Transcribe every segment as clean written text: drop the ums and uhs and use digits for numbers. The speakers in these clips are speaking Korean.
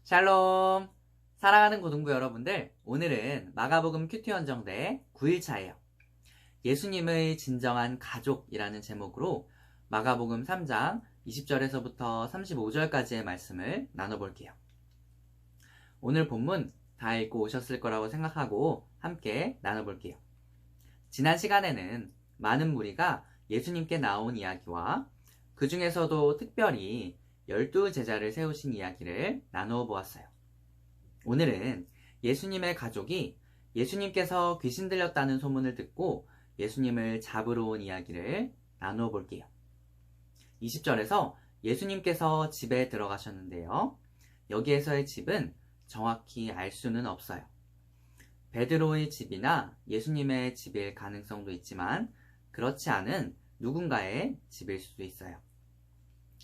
샬롬! 사랑하는 고등부 여러분들, 오늘은 마가복음 큐티 헌정대 9일차예요. 예수님의 진정한 가족이라는 제목으로 마가복음 3장 20절에서부터 35절까지의 말씀을 나눠볼게요. 오늘 본문 다 읽고 오셨을 거라고 생각하고 함께 나눠볼게요. 지난 시간에는 많은 무리가 예수님께 나온 이야기와 그 중에서도 특별히 12제자를 세우신 이야기를 나누어 보았어요. 오늘은 예수님의 가족이 예수님께서 귀신 들렸다는 소문을 듣고 예수님을 잡으러 온 이야기를 나누어 볼게요. 20절에서 예수님께서 집에 들어가셨는데요. 여기에서의 집은 정확히 알 수는 없어요. 베드로의 집이나 예수님의 집일 가능성도 있지만 그렇지 않은 누군가의 집일 수도 있어요.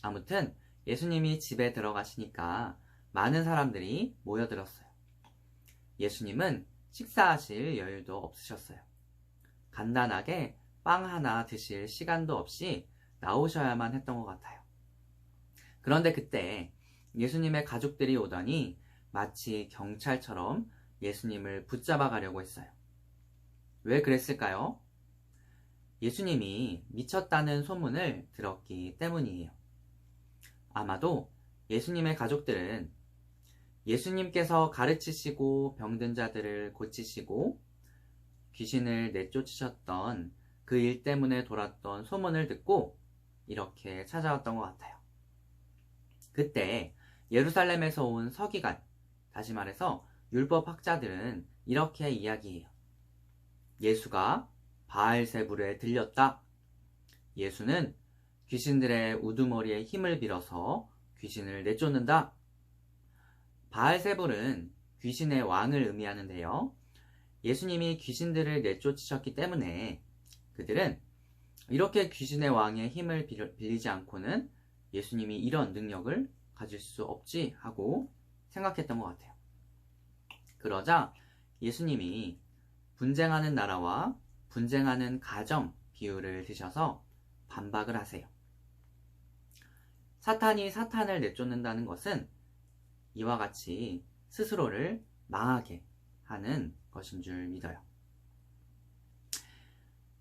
아무튼 예수님이 집에 들어가시니까 많은 사람들이 모여들었어요. 예수님은 식사하실 여유도 없으셨어요. 간단하게 빵 하나 드실 시간도 없이 나오셔야만 했던 것 같아요. 그런데 그때 예수님의 가족들이 오더니 마치 경찰처럼 예수님을 붙잡아 가려고 했어요. 왜 그랬을까요? 예수님이 미쳤다는 소문을 들었기 때문이에요. 아마도 예수님의 가족들은 예수님께서 가르치시고 병든 자들을 고치시고 귀신을 내쫓으셨던 그 일 때문에 돌았던 소문을 듣고 이렇게 찾아왔던 것 같아요. 그때 예루살렘에서 온 서기관, 다시 말해서 율법학자들은 이렇게 이야기해요. 예수가 바알세불에 들렸다. 예수는 귀신들의 우두머리에 힘을 빌어서 귀신을 내쫓는다. 바알세불은 귀신의 왕을 의미하는데요. 예수님이 귀신들을 내쫓으셨기 때문에 그들은 이렇게 귀신의 왕의 힘을 빌리지 않고는 예수님이 이런 능력을 가질 수 없지 하고 생각했던 것 같아요. 그러자 예수님이 분쟁하는 나라와 분쟁하는 가정 비유를 드셔서 반박을 하세요. 사탄이 사탄을 내쫓는다는 것은 이와 같이 스스로를 망하게 하는 것인 줄 믿어요.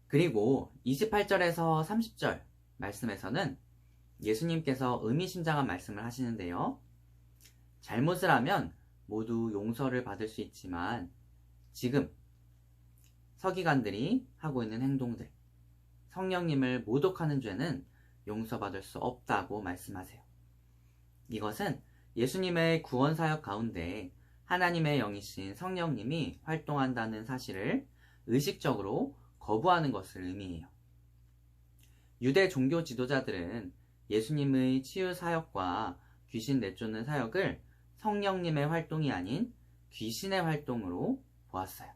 그리고 28절에서 30절 말씀에서는 예수님께서 의미심장한 말씀을 하시는데요. 잘못을 하면 모두 용서를 받을 수 있지만 지금 서기관들이 하고 있는 행동들, 성령님을 모독하는 죄는 용서받을 수 없다고 말씀하세요. 이것은 예수님의 구원사역 가운데 하나님의 영이신 성령님이 활동한다는 사실을 의식적으로 거부하는 것을 의미해요. 유대 종교 지도자들은 예수님의 치유 사역과 귀신 내쫓는 사역을 성령님의 활동이 아닌 귀신의 활동으로 보았어요.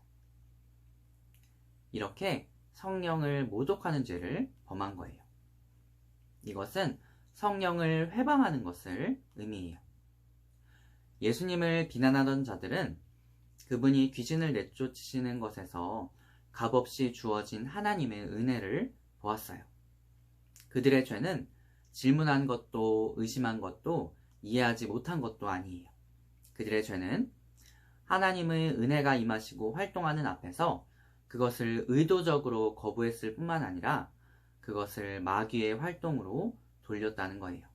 이렇게 성령을 모독하는 죄를 범한 거예요. 이것은 성령을 회방하는 것을 의미해요. 예수님을 비난하던 자들은 그분이 귀신을 내쫓으시는 것에서 값없이 주어진 하나님의 은혜를 보았어요. 그들의 죄는 질문한 것도 의심한 것도 이해하지 못한 것도 아니에요. 그들의 죄는 하나님의 은혜가 임하시고 활동하는 앞에서 그것을 의도적으로 거부했을 뿐만 아니라 그것을 마귀의 활동으로 돌렸다는 거예요.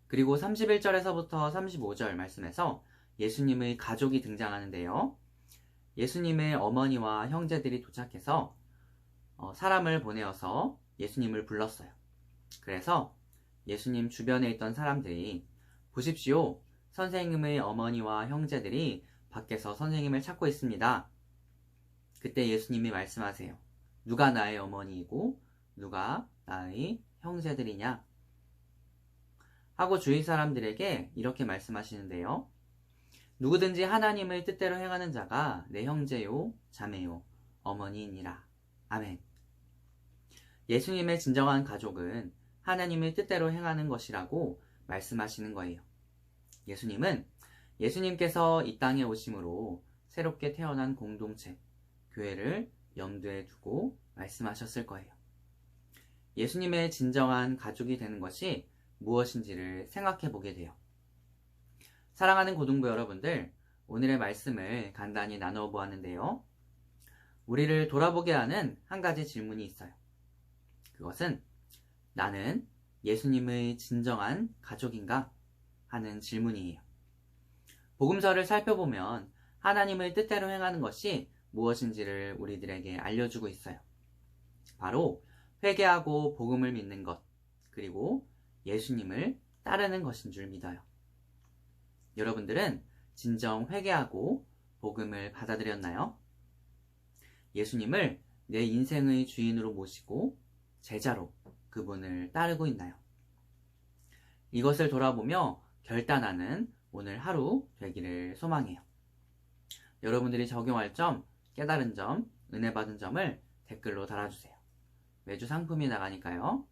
그리고 31절에서부터 35절 말씀에서 예수님의 가족이 등장하는데요. 예수님의 어머니와 형제들이 도착해서 사람을 보내어서 예수님을 불렀어요. 그래서 예수님 주변에 있던 사람들이 보십시오. 선생님의 어머니와 형제들이 밖에서 선생님을 찾고 있습니다. 그때 예수님이 말씀하세요. 누가 나의 어머니이고 누가 나의 형제들이냐? 하고 주위 사람들에게 이렇게 말씀하시는데요. 누구든지 하나님의 뜻대로 행하는 자가 내 형제요, 자매요, 어머니이니라. 아멘. 예수님의 진정한 가족은 하나님의 뜻대로 행하는 것이라고 말씀하시는 거예요. 예수님은 예수님께서 이 땅에 오심으로 새롭게 태어난 공동체, 교회를 염두에 두고 말씀하셨을 거예요. 예수님의 진정한 가족이 되는 것이 무엇인지를 생각해 보게 돼요. 사랑하는 고등부 여러분들, 오늘의 말씀을 간단히 나누어 보았는데요. 우리를 돌아보게 하는 한 가지 질문이 있어요. 그것은 나는 예수님의 진정한 가족인가? 하는 질문이에요. 복음서를 살펴보면 하나님의 뜻대로 행하는 것이 무엇인지를 우리들에게 알려주고 있어요. 바로 회개하고 복음을 믿는 것, 그리고 예수님을 따르는 것인 줄 믿어요. 여러분들은 진정 회개하고 복음을 받아들였나요? 예수님을 내 인생의 주인으로 모시고 제자로 그분을 따르고 있나요? 이것을 돌아보며 결단하는 오늘 하루 되기를 소망해요. 여러분들이 적용할 점, 깨달은 점, 은혜 받은 점을 댓글로 달아주세요. 매주 상품이 나가니까요.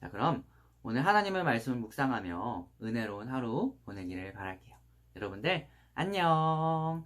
자, 그럼 오늘 하나님의 말씀을 묵상하며 은혜로운 하루 보내기를 바랄게요. 여러분들 안녕.